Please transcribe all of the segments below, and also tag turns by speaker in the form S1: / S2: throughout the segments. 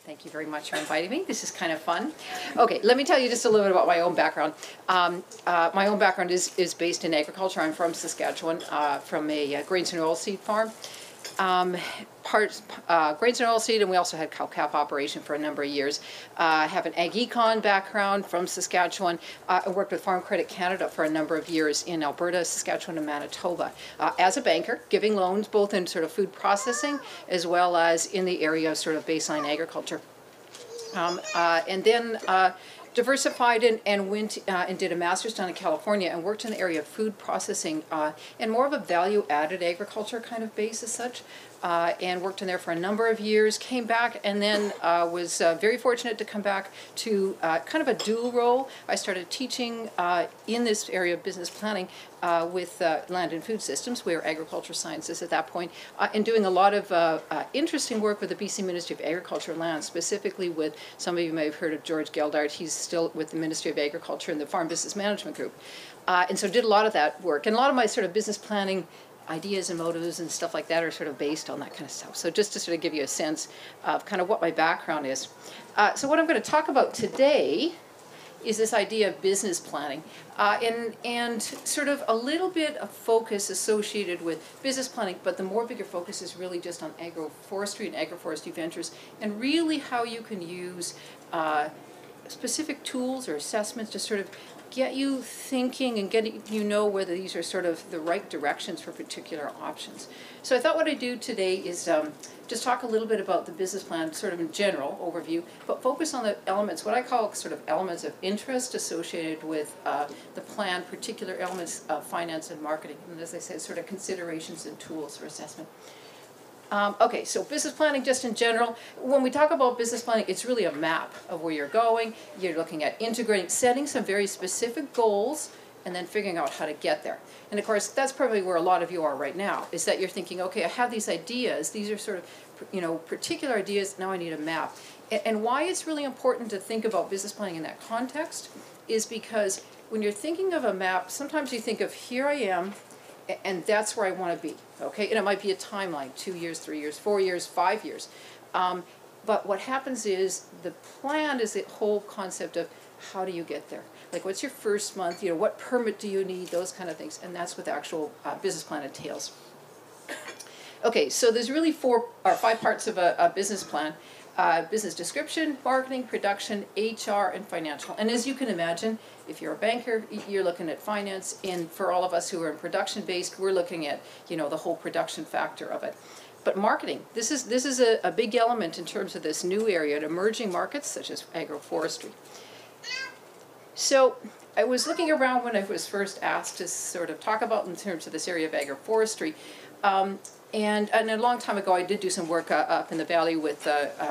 S1: Thank you very much for inviting me. This is kind of fun. Okay, let me tell you just a little bit about my own background. My own background is based in agriculture. I'm from Saskatchewan, from a grains and oilseed farm. Grains and oilseed, and we also had cow-calf operation for a number of years. I have an ag econ background from Saskatchewan. I worked with Farm Credit Canada for a number of years in Alberta, Saskatchewan, and Manitoba as a banker, giving loans both in sort of food processing as well as in the area of sort of baseline agriculture. And then diversified and went and did a master's down in California and worked in the area of food processing and more of a value-added agriculture kind of base as such, and worked in there for a number of years, came back, and then was very fortunate to come back to kind of a dual role. I started teaching in this area of business planning with land and food systems. We were agriculture sciences at that point, and doing a lot of interesting work with the BC Ministry of Agriculture and Land, specifically with, some of you may have heard of George Geldart. He's still with the Ministry of Agriculture and the Farm Business Management Group. And so did a lot of that work. And a lot of my sort of business planning ideas and motives and stuff like that are sort of based on that kind of stuff. So just to sort of give you a sense of kind of what my background is. So what I'm going to talk about today is this idea of business planning and sort of a little bit of focus associated with business planning, but the more bigger focus is really just on agroforestry and agroforestry ventures, and really how you can use specific tools or assessments to sort of get you thinking and get you know whether these are sort of the right directions for particular options. So I thought what I'd do today is just talk a little bit about the business plan sort of in general overview, but focus on the elements, what I call sort of elements of interest associated with the plan, particular elements of finance and marketing, and as I said, sort of considerations and tools for assessment. Okay, so business planning just in general. When we talk about business planning, it's really a map of where you're going. You're looking at integrating, setting some very specific goals, and then figuring out how to get there. And of course, that's probably where a lot of you are right now, is that you're thinking, okay, I have these ideas. These are sort of, you know, particular ideas. Now I need a map. And why it's really important to think about business planning in that context is because when you're thinking of a map, sometimes you think of, here I am, and that's where I want to be, okay? And it might be a timeline, 2 years, 3 years, 4 years, 5 years. But what happens is the plan is the whole concept of how do you get there? Like, what's your first month? You know, what permit do you need? Those kind of things. And that's what the actual business plan entails. Okay, so there's really 4 or 5 parts of a business plan. Business description, marketing, production, HR, and financial. And as you can imagine, if you're a banker, you're looking at finance, and for all of us who are in production-based, we're looking at, you know, the whole production factor of it. But marketing, this is a big element in terms of this new area in emerging markets such as agroforestry. So I was looking around when I was first asked to sort of talk about in terms of this area of agroforestry. And a long time ago, I did do some work up in the valley with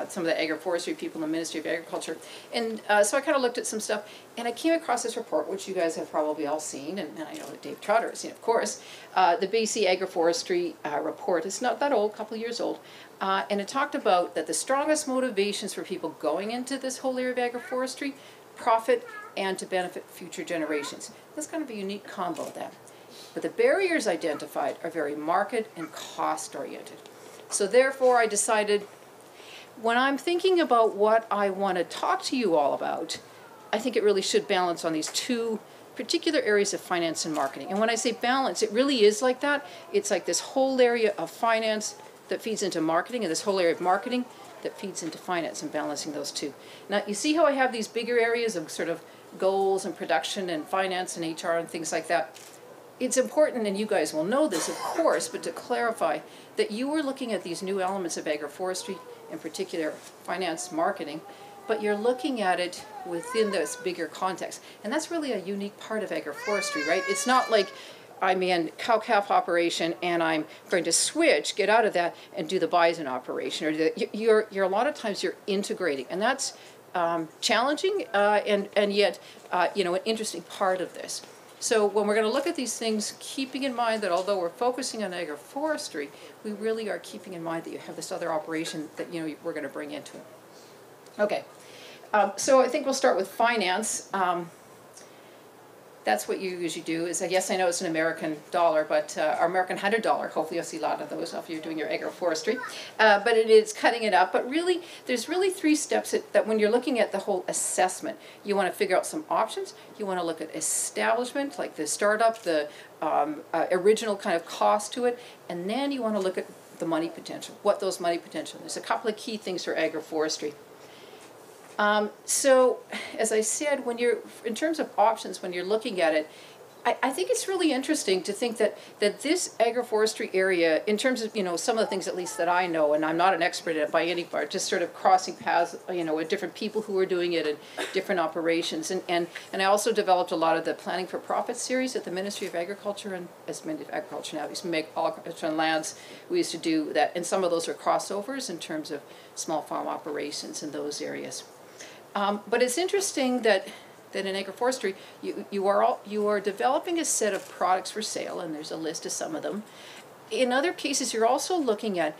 S1: some of the agroforestry people in the Ministry of Agriculture. And so I kind of looked at some stuff, and I came across this report, which you guys have probably all seen, and I know that Dave Trotter has seen, of course, the BC Agroforestry report. It's not that old, a couple of years old. And it talked about that the strongest motivations for people going into this whole area of agroforestry, profit and to benefit future generations. That's kind of a unique combo then. But the barriers identified are very market and cost-oriented. So therefore, I decided, when I'm thinking about what I want to talk to you all about, I think it really should balance on these 2 particular areas of finance and marketing. And when I say balance, it really is like that. It's like this whole area of finance that feeds into marketing, and this whole area of marketing that feeds into finance, and balancing those 2. Now, you see how I have these bigger areas of sort of goals and production and finance and HR and things like that? It's important, and you guys will know this, of course, but to clarify that you are looking at these new elements of agroforestry, in particular finance, marketing, but you're looking at it within this bigger context. And that's really a unique part of agroforestry, right? It's not like I'm in cow-calf operation and I'm going to switch, get out of that, and do the bison operation. Or you're a lot of times you're integrating, and that's challenging and yet you know, an interesting part of this. So when we're going to look at these things, keeping in mind that although we're focusing on agroforestry, we really are keeping in mind that you have this other operation that, you know, we're going to bring into it. Okay, so I think we'll start with finance. that's what you usually do. Is yes, I know it's an American dollar, but our American $100. Hopefully, you'll see a lot of those if you're doing your agroforestry. But it is cutting it up. But really, there's really 3 steps that when you're looking at the whole assessment, you want to figure out some options. You want to look at establishment, like the startup, the original kind of cost to it, and then you want to look at the money potential. What those money potential. There's a couple of key things for agroforestry. So, as I said, when you're, in terms of options, when you're looking at it, I think it's really interesting to think that this agroforestry area, in terms of, some of the things at least that I know, and I'm not an expert at it by any part, just sort of crossing paths, with different people who are doing it and different operations. And I also developed a lot of the Planning for Profit series at the Ministry of Agriculture, and as Ministry of Agriculture now, we used to make agriculture and lands, we used to do that, and some of those are crossovers in terms of small farm operations in those areas. But it's interesting that in agroforestry, you are developing a set of products for sale, and there's a list of some of them. In other cases, you're also looking at,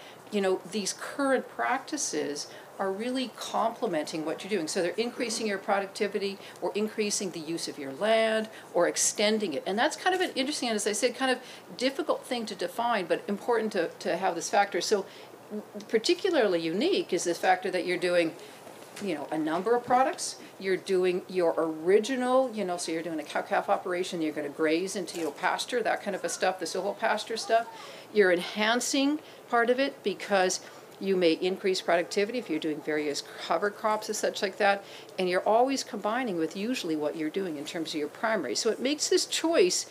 S1: these current practices are really complementing what you're doing. So they're increasing your productivity, or increasing the use of your land, or extending it. And that's kind of an interesting, and as I said, kind of difficult thing to define, but important to have this factor. So particularly unique is this factor that you're doing a number of products. You're doing your original, so you're doing a cow-calf operation, you're going to graze into pasture, that kind of a stuff, the silvopasture stuff. You're enhancing part of it because you may increase productivity if you're doing various cover crops and such like that. And you're always combining with usually what you're doing in terms of your primary. So it makes this choice,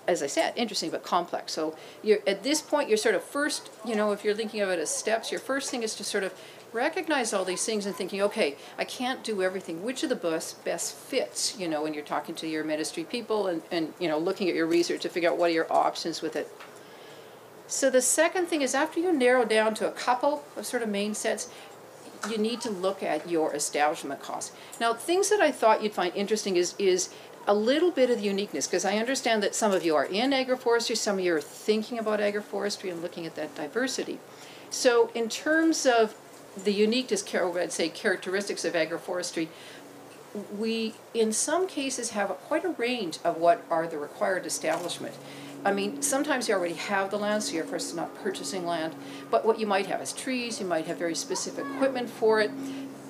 S1: as I said, interesting but complex. So at this point, you're sort of first, if you're thinking of it as steps, your first thing is to sort of recognize all these things and thinking, okay, I can't do everything. Which of the best fits, when you're talking to your ministry people and looking at your research to figure out what are your options with it. So the second thing is, after you narrow down to a couple of sort of main sets, you need to look at your establishment costs. Now, things that I thought you'd find interesting is a little bit of the uniqueness, because I understand that some of you are in agroforestry, some of you are thinking about agroforestry and looking at that diversity. So in terms of the uniqueness, I'd say characteristics of agroforestry, we in some cases have quite a range of what are the required establishment. I mean, sometimes you already have the land, so you're of course not purchasing land, but what you might have is trees, you might have very specific equipment for it,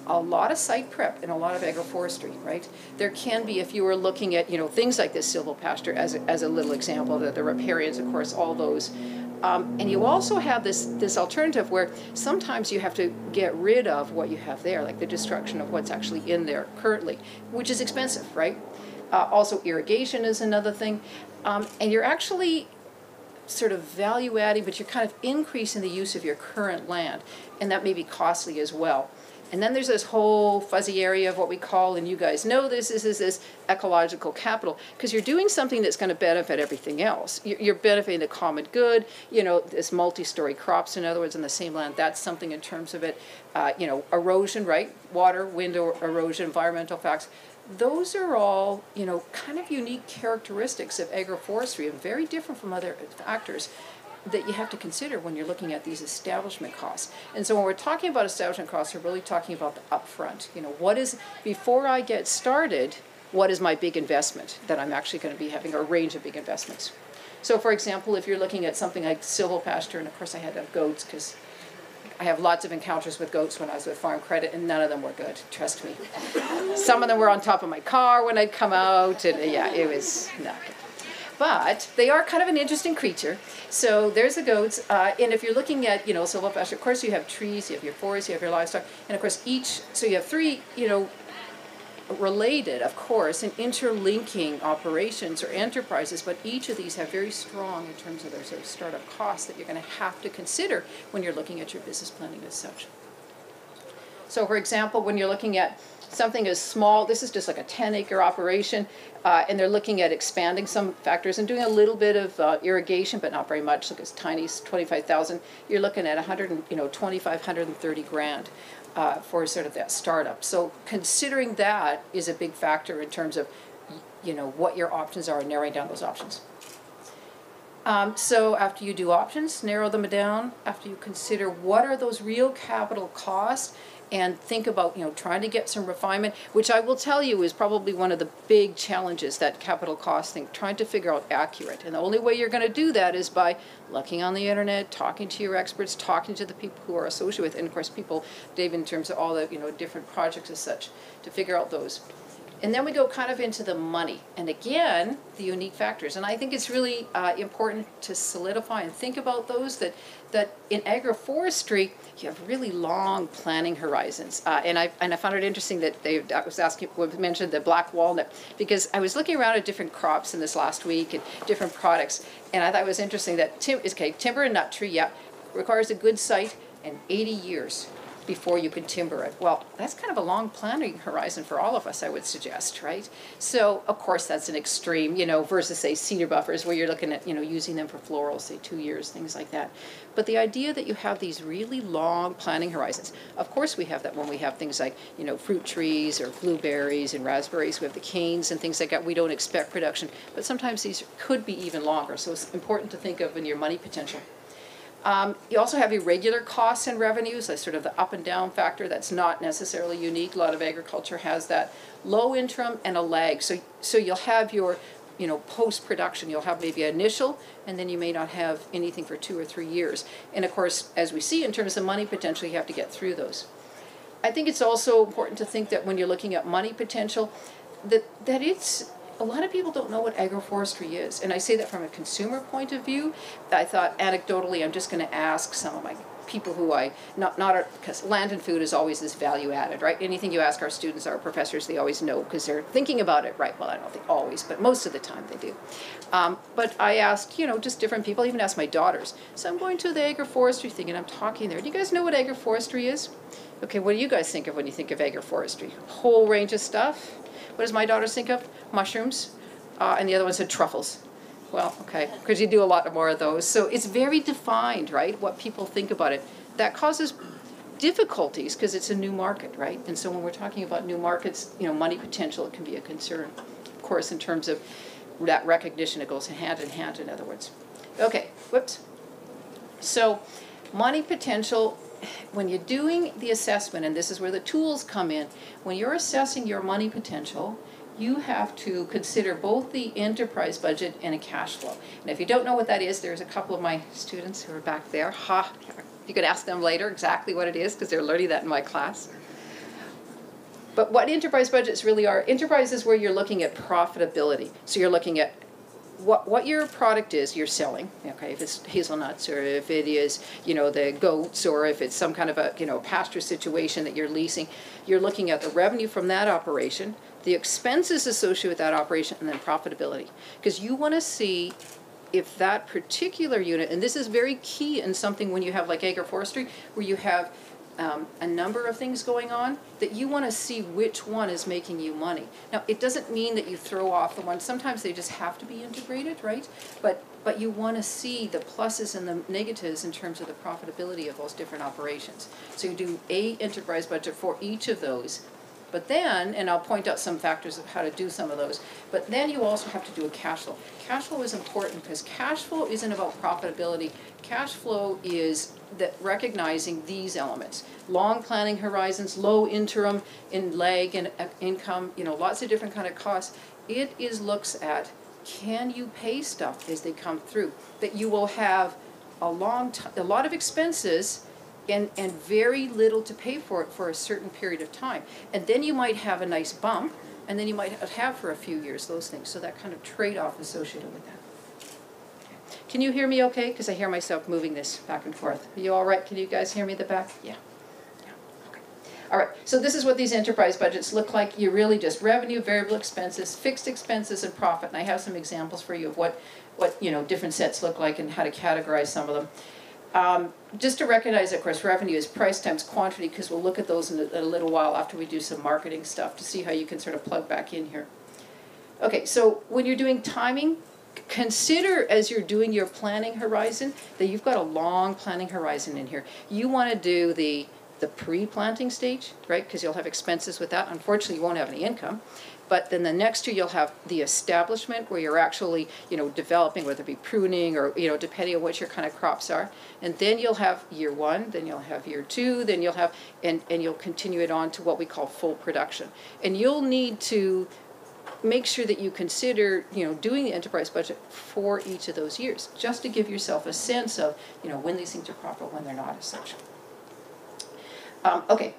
S1: a lot of site prep in a lot of agroforestry, right? There can be, if you were looking at, things like this silvopasture as a little example, the riparians, of course, all those. And you also have this alternative where sometimes you have to get rid of what you have there, like the destruction of what's actually in there currently, which is expensive, right? Also, irrigation is another thing. And you're actually sort of value adding, but you're kind of increasing the use of your current land, and that may be costly as well. And then there's this whole fuzzy area of what we call, and you guys know this, is this ecological capital, because you're doing something that's going to benefit everything else. You're benefiting the common good, this multi-story crops, in other words, on the same land. That's something in terms of it, erosion, right? Water, wind erosion, environmental facts. Those are all, kind of unique characteristics of agroforestry and very different from other factors that you have to consider when you're looking at these establishment costs. And so when we're talking about establishment costs, we're really talking about the upfront. What is, before I get started, what is my big investment that I'm actually going to be having, a range of big investments. So for example, if you're looking at something like silvopasture, and of course I had to have goats because I have lots of encounters with goats when I was with Farm Credit, and none of them were good, trust me. Some of them were on top of my car when I'd come out, and yeah, it was not good. But they are kind of an interesting creature. So there's the goats, and if you're looking at, silvopasture, of course you have trees, you have your forests, you have your livestock, and of course so you have 3, related, of course, and interlinking operations or enterprises, but each of these have very strong in terms of their sort of startup costs that you're going to have to consider when you're looking at your business planning as such. So for example, when you're looking at something as small, this is just like a 10-acre operation, and they're looking at expanding some factors and doing a little bit of irrigation, but not very much. Look, it's tiny, 25,000. You're looking at 130 grand for sort of that startup. So considering that is a big factor in terms of, what your options are and narrowing down those options. So after you do options, narrow them down, after you consider what are those real capital costs, and think about, trying to get some refinement, which I will tell you is probably one of the big challenges, that capital cost thing, trying to figure out accurate. And the only way you're going to do that is by looking on the internet, talking to your experts, talking to the people who are associated with, and of course people, Dave, in terms of all the, different projects as such, to figure out those. And then we go kind of into the money, and again, the unique factors. And I think it's really important to solidify and think about those, that in agroforestry, you have really long planning horizons. And I found it interesting that mentioned the black walnut, because I was looking around at different crops in this last week and different products, and I thought it was interesting that timber and nut tree, requires a good site and 80 years before you can timber it. Well, that's kind of a long planning horizon for all of us, I would suggest, right? So, of course, that's an extreme, versus, say, cedar buffers, where you're looking at, using them for florals, say 2 years, things like that. But the idea that you have these really long planning horizons, of course we have that when we have things like, fruit trees or blueberries and raspberries. We have the canes and things like that. We don't expect production, but sometimes these could be even longer. So it's important to think of in your money potential. You also have irregular costs and revenues, that's sort of the up and down factor. That's not necessarily unique. A lot of agriculture has that. Low interim and a lag. So you'll have your, post-production. You'll have maybe an initial, and then you may not have anything for 2 or 3 years. And of course, as we see in terms of money potential, you have to get through those. I think it's also important to think that when you're looking at money potential, that it's, a lot of people don't know what agroforestry is, and I say that from a consumer point of view. I thought anecdotally, I'm just going to ask some of my people who because land and food is always this value added, right? Anything you ask our students, our professors, they always know because they're thinking about it, right? Well, I don't think always, but most of the time they do. But I asked, just different people, I even asked my daughters. So I'm going to the agroforestry thing and I'm talking there. Do you guys know what agroforestry is? Okay, what do you guys think of when you think of agroforestry? Whole range of stuff. What does my daughters think of? Mushrooms. And the other one said truffles. Well, okay, because you do a lot more of those. So it's very defined, right, what people think about it. That causes difficulties because it's a new market, right? And so when we're talking about new markets, money potential, it can be a concern. Of course, in terms of that recognition, it goes hand in hand, in other words. Okay, whoops. So money potential, when you're doing the assessment, and this is where the tools come in, when you're assessing your money potential, you have to consider both the enterprise budget and a cash flow. And if you don't know what that is, there's a couple of my students who are back there. You could ask them later exactly what it is, because they're learning that in my class. But what enterprise budgets really are, enterprise is where you're looking at profitability. So you're looking at what your product is you're selling, okay, if it's hazelnuts or if it is, the goats, or if it's some kind of a, pasture situation that you're leasing, you're looking at the revenue from that operation, the expenses associated with that operation, and then profitability. Because you want to see if that particular unit, and this is very key in something when you have like agroforestry, where you have a number of things going on, that you want to see which one is making you money. Now, it doesn't mean that you throw off the one. Sometimes they just have to be integrated, right? But you want to see the pluses and the negatives in terms of the profitability of those different operations. So you do a enterprise budget for each of those. But then, and I'll point out some factors of how to do some of those, but then you also have to do a cash flow. Cash flow is important because cash flow isn't about profitability. Cash flow is that recognizing these elements. Long planning horizons, low interim in lag and income, lots of different kind of costs. It looks at, can you pay stuff as they come through? That you will have a lot of expenses and very little to pay for it for a certain period of time. And then you might have a nice bump, and then you might have for a few years those things. So that kind of trade-off associated with that. Okay. Can you hear me okay? Because I hear myself moving this back and forth. Are you all right? Can you guys hear me at the back? Yeah. Okay. All right. So this is what these enterprise budgets look like. You really just revenue, variable expenses, fixed expenses, and profit. And I have some examples for you of what different sets look like and how to categorize some of them. Just to recognize, of course, revenue is price times quantity, because we'll look at those in a little while after we do some marketing stuff to see how you can sort of plug back in here. Okay, so when you're doing timing, consider as you're doing your planning horizon that you've got a long planning horizon in here. You want to do the pre-planting stage, right, because you'll have expenses with that. Unfortunately, you won't have any income. But then the next year you'll have the establishment where you're actually, developing, whether it be pruning or, depending on what your kind of crops are. And then you'll have year 1, then you'll have year 2, then you'll have, and you'll continue it on to what we call full production. And you'll need to make sure that you consider, doing the enterprise budget for each of those years, just to give yourself a sense of, when these things are profitable, when they're not, as such. Okay,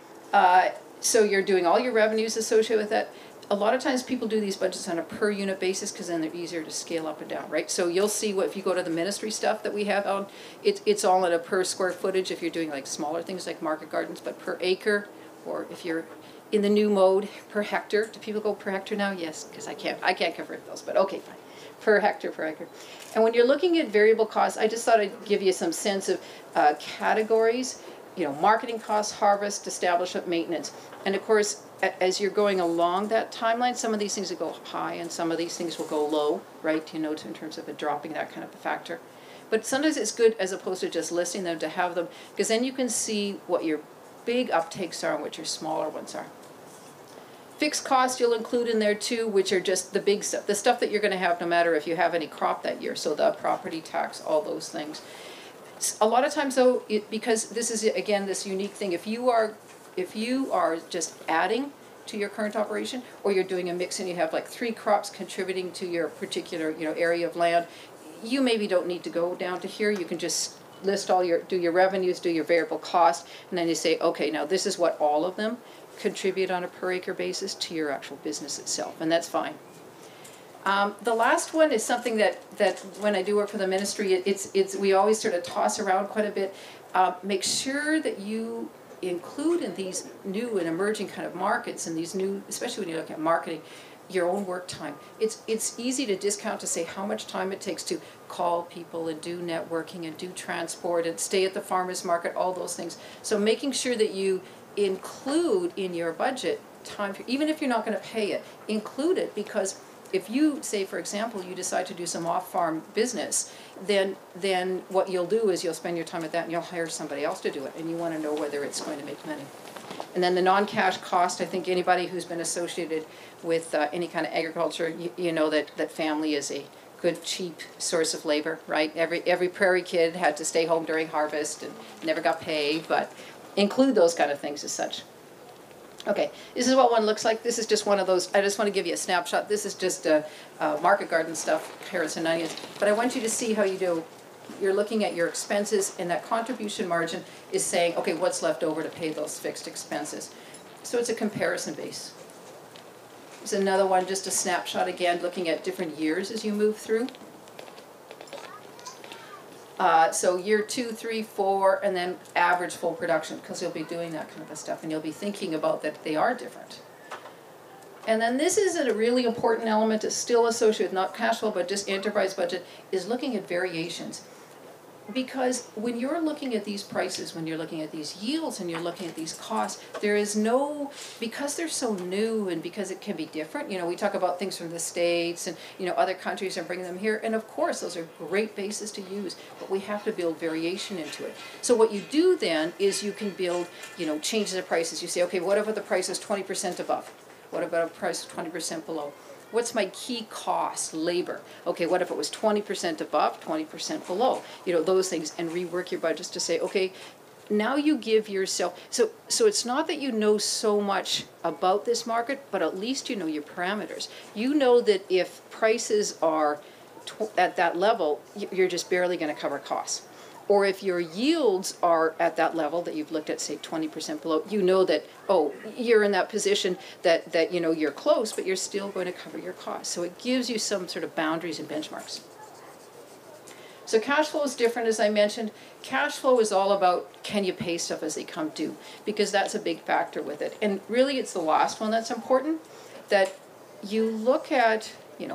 S1: so you're doing all your revenues associated with that. A lot of times people do these budgets on a per unit basis because then they're easier to scale up and down, right? So you'll see if you go to the ministry stuff that we have on, it's all at a per square footage if you're doing like smaller things like market gardens, but per acre, or if you're in the new mode, per hectare. Do people go per hectare now? Yes, because I can't convert those, but okay, fine. Per hectare, per acre. And when you're looking at variable costs, I just thought I'd give you some sense of categories. Marketing costs, harvest, establishment, maintenance. And of course, as you're going along that timeline, some of these things will go high and some of these things will go low, right? In terms of it dropping, that kind of a factor. But sometimes it's good, as opposed to just listing them, to have them, because then you can see what your big uptakes are and what your smaller ones are. Fixed costs you'll include in there too, which are just the big stuff, the stuff that you're going to have no matter if you have any crop that year. So the property tax, all those things. A lot of times though, because this is again this unique thing, if you are just adding to your current operation, or you're doing a mix and you have like 3 crops contributing to your particular area of land, you maybe don't need to go down to here. You can just list do your revenues, do your variable cost, and then you say, okay, now this is what all of them contribute on a per acre basis to your actual business itself, and that's fine. The last one is something that when I do work for the ministry, we always sort of toss around quite a bit. Make sure that you include in these new and emerging kind of markets, and these new, especially when you look at marketing, your own work time. It's easy to discount to say how much time it takes to call people and do networking and do transport and stay at the farmer's market, all those things. So making sure that you include in your budget time, even if you're not going to pay it, include it, because if you say, for example, you decide to do some off-farm business, then what you'll do is you'll spend your time at that and you'll hire somebody else to do it, and you want to know whether it's going to make money. And then the non-cash cost, I think anybody who's been associated with any kind of agriculture, you know that family is a good, cheap source of labor, right? Every prairie kid had to stay home during harvest and never got paid, but include those kind of things as such. Okay, this is what one looks like. This is just one of those, I just want to give you a snapshot. This is just market garden stuff, carrots and onions. But I want you to see how you do. You're looking at your expenses, and that contribution margin is saying, okay, what's left over to pay those fixed expenses. So it's a comparison base. There's another one, just a snapshot again, looking at different years as you move through. So year 2, 3, 4, and then average full production, because you'll be doing that kind of stuff, and you'll be thinking about that they are different. And then this is a really important element that's still associated with not cash flow, but just enterprise budget, is looking at variations. Because when you're looking at these prices, when you're looking at these yields, and you're looking at these costs, there is no, because they're so new and because it can be different, we talk about things from the States and, other countries and bring them here. And of course, those are great bases to use, but we have to build variation into it. So what you do then is you can build, changes of prices. You say, okay, what if the price is 20% above? What about a price 20% below? What's my key cost? Labor. Okay, what if it was 20% above, 20% below? Those things, and rework your budgets to say, okay, now you give yourself, so it's not that you know so much about this market, but at least you know your parameters. You know that if prices are at that level, you're just barely going to cover costs. Or if your yields are at that level that you've looked at, say 20% below, you know that, oh, you're in that position that you're close, but you're still going to cover your costs. So it gives you some sort of boundaries and benchmarks. So cash flow is different, as I mentioned. Cash flow is all about, can you pay stuff as they come due? Because that's a big factor with it. And really it's the last one that's important, that you look at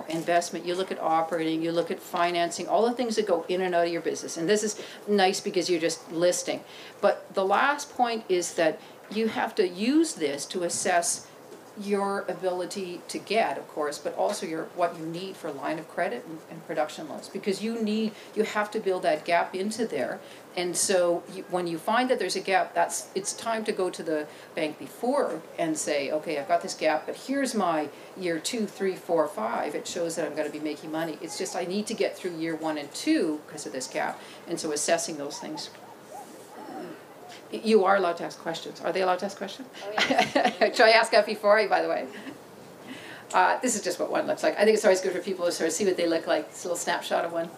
S1: investment, you look at operating, you look at financing, all the things that go in and out of your business. And this is nice because you're just listing. But the last point is that you have to use this to assess your ability to get, of course, but also what you need for line of credit and production loans. Because you have to build that gap into there, And so when you find that there's a gap, it's time to go to the bank before and say, okay, I've got this gap, but here's my year 2, 3, 4, 5. It shows that I'm going to be making money. It's just I need to get through year 1 and 2 because of this gap. And so assessing those things. You are allowed to ask questions. Are they allowed to ask questions?
S2: Oh, yeah.
S1: Should I ask that before you, by the way? This is just what one looks like. I think it's always good for people to sort of see what they look like. It's a little snapshot of one.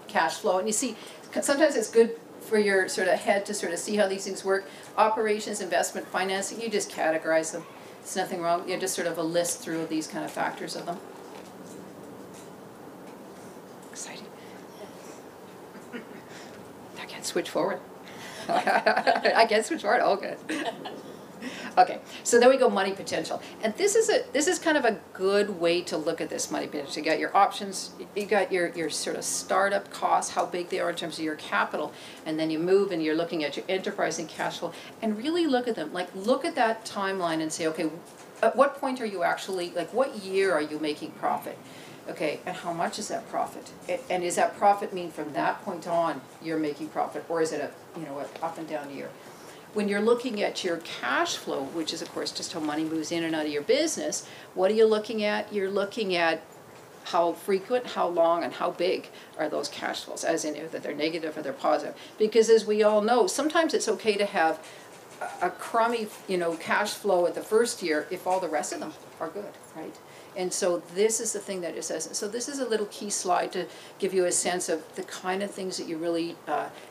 S1: Cash flow. And you see, sometimes it's good for your sort of head to sort of see how these things work. Operations, investment, financing, you just categorize them. There's nothing wrong. You just sort of a list through these kind of factors of them. Exciting. I can switch forward. I can switch forward. Oh, good. Okay, so then we go money potential, and this is kind of a good way to look at this money potential. You got your options, you got your sort of startup costs, how big they are in terms of your capital, and then you move and you're looking at your enterprise and cash flow, and really look at them. Like look at that timeline and say, okay, at what point are you actually, like what year are you making profit? Okay, and how much is that profit? And is that profit mean from that point on you're making profit, or is it a an up and down year? When you're looking at your cash flow, which is of course just how money moves in and out of your business, what are you looking at? You're looking at how frequent, how long, and how big are those cash flows, as in that they're negative or they're positive. Because as we all know, sometimes it's okay to have a crummy, cash flow at the first year if all the rest of them are good, right? And so this is the thing that it says. So this is a little key slide to give you a sense of the kind of things that you really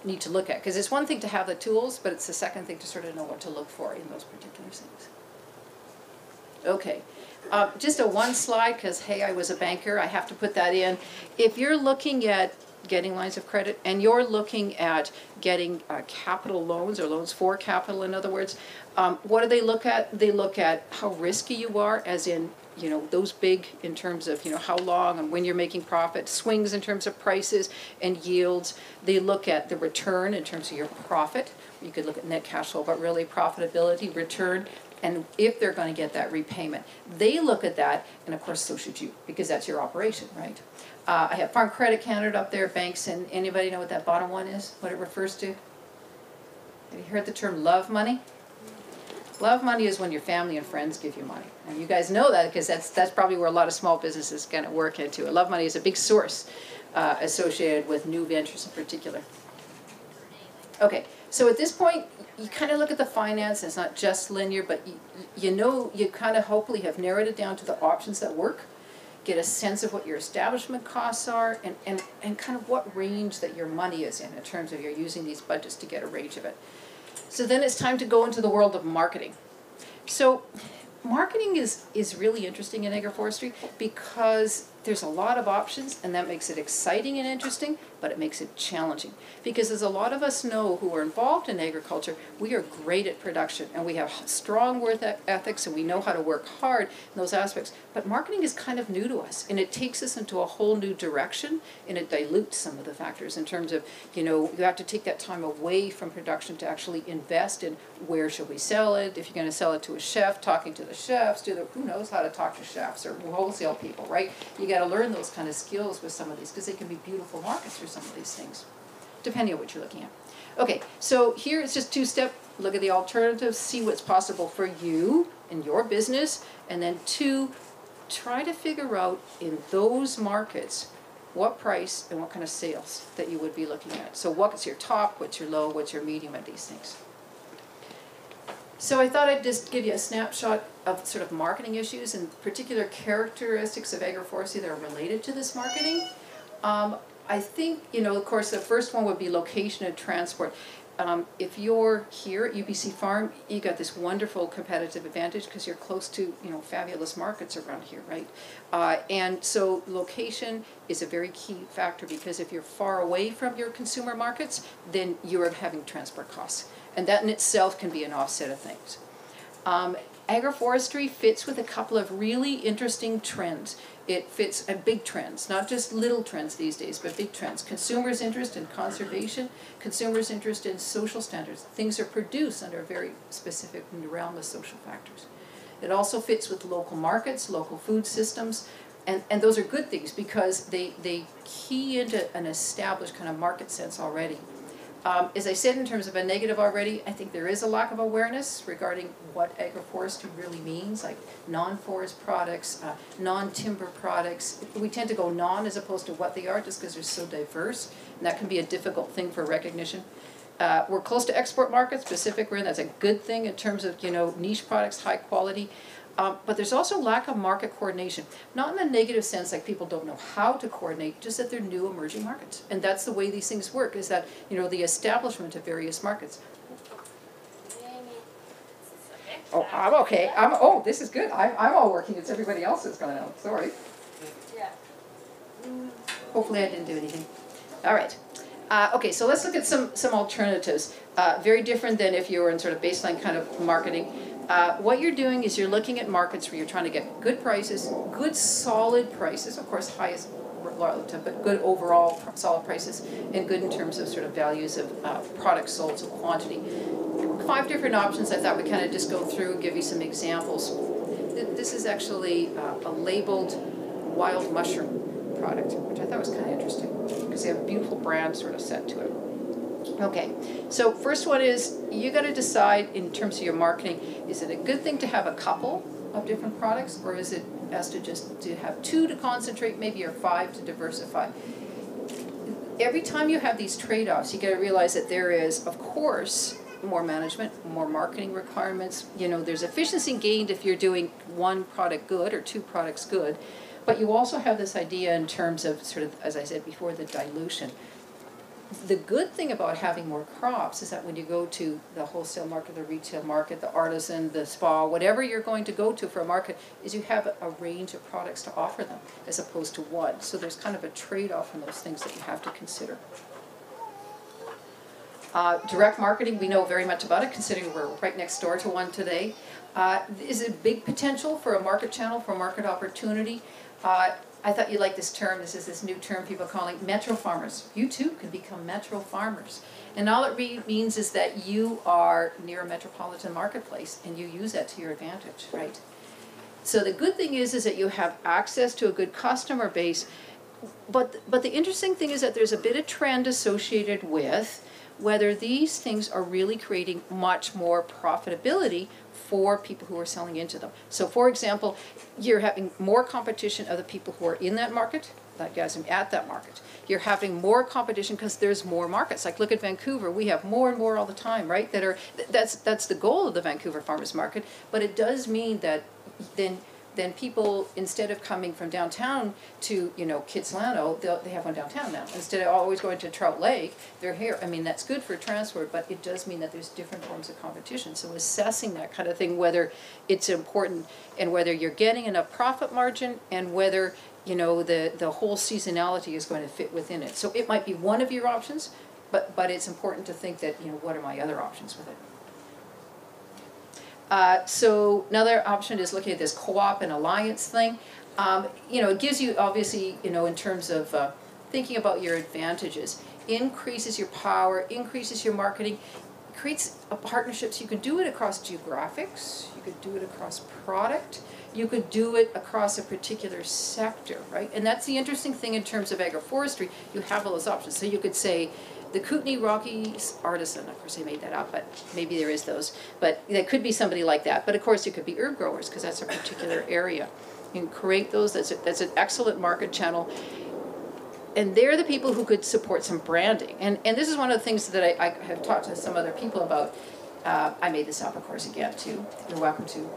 S1: need to look at. Because it's one thing to have the tools, but it's the second thing to sort of know what to look for in those particular things. Okay, just a one slide, because hey, I was a banker, I have to put that in. If you're looking at getting lines of credit and you're looking at getting capital loans, or loans for capital in other words, what do they look at? They look at how risky you are, as in those big in terms of how long and when you're making profit, swings in terms of prices and yields. They look at the return in terms of your profit. You could look at net cash flow, but really profitability, return, and if they're going to get that repayment. They look at that, and of course so should you, because that's your operation, right? I have Farm Credit Canada up there, banks, and anybody know what that bottom one is, what it refers to? Have you heard the term love money? Love money is when your family and friends give you money. And you guys know that because that's probably where a lot of small businesses kind of work into it. Love money is a big source associated with new ventures in particular. Okay, so at this point, you kind of look at the finance, and it's not just linear, but you kind of hopefully have narrowed it down to the options that work, get a sense of what your establishment costs are, and kind of what range that your money is in terms of you're using these budgets to get a range of it. So then it's time to go into the world of marketing. So marketing is really interesting in agroforestry because there's a lot of options, and that makes it exciting and interesting, but it makes it challenging. Because as a lot of us know who are involved in agriculture, we are great at production, and we have strong work ethics, and we know how to work hard in those aspects. But marketing is kind of new to us, and it takes us into a whole new direction, and it dilutes some of the factors in terms of, you have to take that time away from production to actually invest in where should we sell it, if you're going to sell it to a chef, talking to the chefs, who knows how to talk to chefs or wholesale people, right? You got to learn those kind of skills with some of these, because they can be beautiful markets for some of these things, depending on what you're looking at. Okay, so here it's just two-step, look at the alternatives, see what's possible for you in your business, and then two, try to figure out in those markets what price and what kind of sales that you would be looking at. So what's your top, what's your low, what's your medium at these things. So I thought I'd just give you a snapshot of sort of marketing issues and particular characteristics of agroforestry that are related to this marketing. I think, of course, the first one would be location and transport. If you're here at UBC Farm, you got this wonderful competitive advantage because you're close to, fabulous markets around here, right? And so location is a very key factor, because if you're far away from your consumer markets, then you're having transport costs. And that in itself can be an offset of things. Agroforestry fits with a couple of really interesting trends. It fits big trends, not just little trends these days, but big trends. Consumers' interest in conservation, consumers' interest in social standards. Things are produced under a very specific realm of social factors. It also fits with local markets, local food systems, and those are good things because they key into an established kind of market sense already. As I said, in terms of a negative already, I think there is a lack of awareness regarding what agroforestry really means, like non-forest products, non-timber products. We tend to go non as opposed to what they are just because they're so diverse, and that can be a difficult thing for recognition. We're close to export markets, Pacific Rim, that's a good thing in terms of, niche products, high quality. But there's also lack of market coordination, not in a negative sense like people don't know how to coordinate, just that they're new emerging markets. And that's the way these things work, is that, the establishment of various markets. Oh, I'm okay. Oh, this is good. I'm all working. It's everybody else that's going out. Sorry.
S2: Yeah.
S1: Hopefully I didn't do anything. All right. Okay, so let's look at some alternatives. Very different than if you were in sort of baseline kind of marketing. What you're doing is you're looking at markets where you're trying to get good prices, good solid prices, of course highest relative, but good overall solid prices, and good in terms of sort of values of products sold, so quantity. 5 different options I thought we'd kind of just go through and give you some examples. This is actually a labeled wild mushroom product, which I thought was kind of interesting because they have a beautiful brand sort of set to it. Okay, so first one is you got to decide in terms of your marketing, is it a good thing to have a couple of different products, or is it best to just to have 2 to concentrate, maybe, or 5 to diversify? Every time you have these trade-offs, you got to realize that there is, of course, more management, more marketing requirements. There's efficiency gained if you're doing 1 product good or 2 products good, but you also have this idea in terms of sort of, as I said before, the dilution. The good thing about having more crops is that when you go to the wholesale market, the retail market, the artisan, the spa, whatever you're going to go to for a market, is you have a range of products to offer them as opposed to one. So there's kind of a trade-off in those things that you have to consider. Direct marketing, we know very much about it, considering we're right next door to one today. Is it a big potential for a market channel, for a market opportunity? I thought you'd like this term. This is this new term people are calling metro farmers. You too can become metro farmers. And all it really means is that you are near a metropolitan marketplace and you use that to your advantage, right? So the good thing is that you have access to a good customer base. But the interesting thing is that there's a bit of trend associated with whether these things are really creating much more profitability for people who are selling into them. So for example, you're having more competition of the people who are in that market, that guys at that market. You're having more competition because there's more markets. Like look at Vancouver, we have more and more all the time, right? That's the goal of the Vancouver Farmers Market, but it does mean that then people, instead of coming from downtown to, Kitsilano, they have one downtown now. Instead of always going to Trout Lake, they're here. I mean, that's good for transport, but it does mean that there's different forms of competition. So assessing that kind of thing, whether it's important and whether you're getting enough profit margin and whether, the whole seasonality is going to fit within it. So it might be one of your options, but it's important to think that, what are my other options with it? So another option is looking at this co-op and alliance thing. It gives you, obviously, in terms of thinking about your advantages, increases your power, increases your marketing, creates partnerships. You can do it across geographics, you could do it across product, you could do it across a particular sector, right? And that's the interesting thing in terms of agroforestry. You have all those options. So you could say, the Kootenay Rockies artisan, of course I made that up, but maybe there is those. But there could be somebody like that. But of course it could be herb growers because that's a particular area. You can create those, that's an excellent market channel. And they're the people who could support some branding. And this is one of the things that I have talked to some other people about. I made this up, of course, again, too. You're welcome to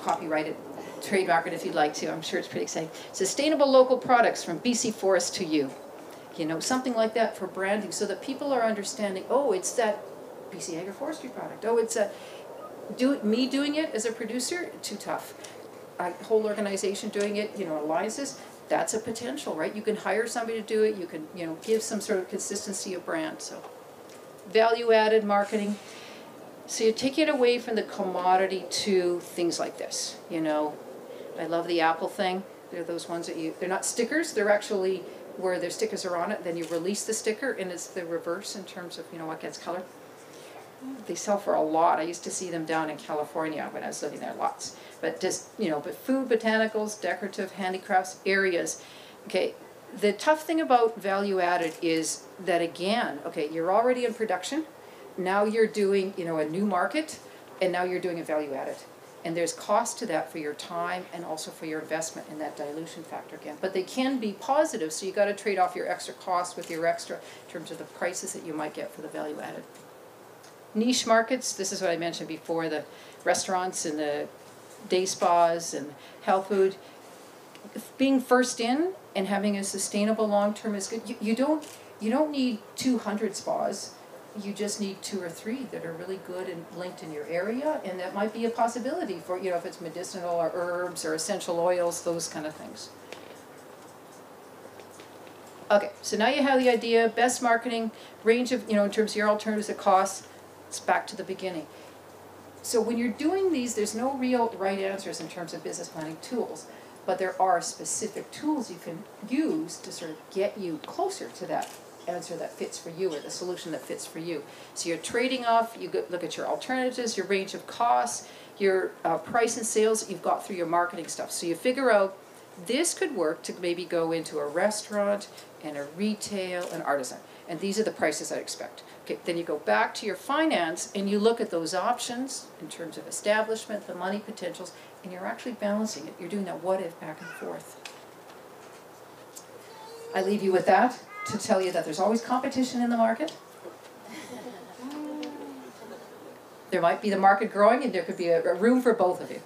S1: copyright it, trademark it if you'd like to. I'm sure it's pretty exciting. Sustainable local products from BC Forest to you. Something like that for branding so that people are understanding, oh, it's that BC agroforestry product. Oh, it's me doing it as a producer, too tough. A whole organization doing it, alliances, that's a potential, right? You can hire somebody to do it. You can, give some sort of consistency of brand. So value-added marketing. So you're taking it away from the commodity to things like this, I love the Apple thing. They're those ones that they're not stickers, they're actually where their stickers are on it, then you release the sticker and it's the reverse in terms of, what gets colored. They sell for a lot. I used to see them down in California when I was living there, lots. But just, but food, botanicals, decorative, handicrafts, areas. Okay, The tough thing about value added is that, again, okay, you're already in production, now you're doing, you know, a new market, and now you're doing a value added. And there's cost to that for your time and also for your investment in that dilution factor again. But they can be positive, so you got to trade off your extra costs with your extra in terms of the prices that you might get for the value added. Niche markets, this is what I mentioned before, the restaurants and the day spas and health food. Being first in and having a sustainable long term is good. You don't need 200 spas. You just need 2 or 3 that are really good and linked in your area, and that might be a possibility for, you know, if it's medicinal or herbs or essential oils, those kind of things. Okay, so now you have the idea, best marketing, range of, you know, in terms of your alternatives at cost. It's back to the beginning. So when you're doing these, there's no real right answers in terms of business planning tools, but there are specific tools you can use to sort of get you closer to that answer that fits for you, or the solution that fits for you. So you're trading off, you look at your alternatives, your range of costs, your price and sales that you've got through your marketing stuff. So you figure out, this could work to maybe go into a restaurant and a retail and artisan. And these are the prices I expect. Okay, then you go back to your finance and you look at those options in terms of establishment, the money potentials, and you're actually balancing it. You're doing that what if back and forth. I leave you with that to tell you that there's always competition in the market. There might be the market growing, and there could be a room for both of you.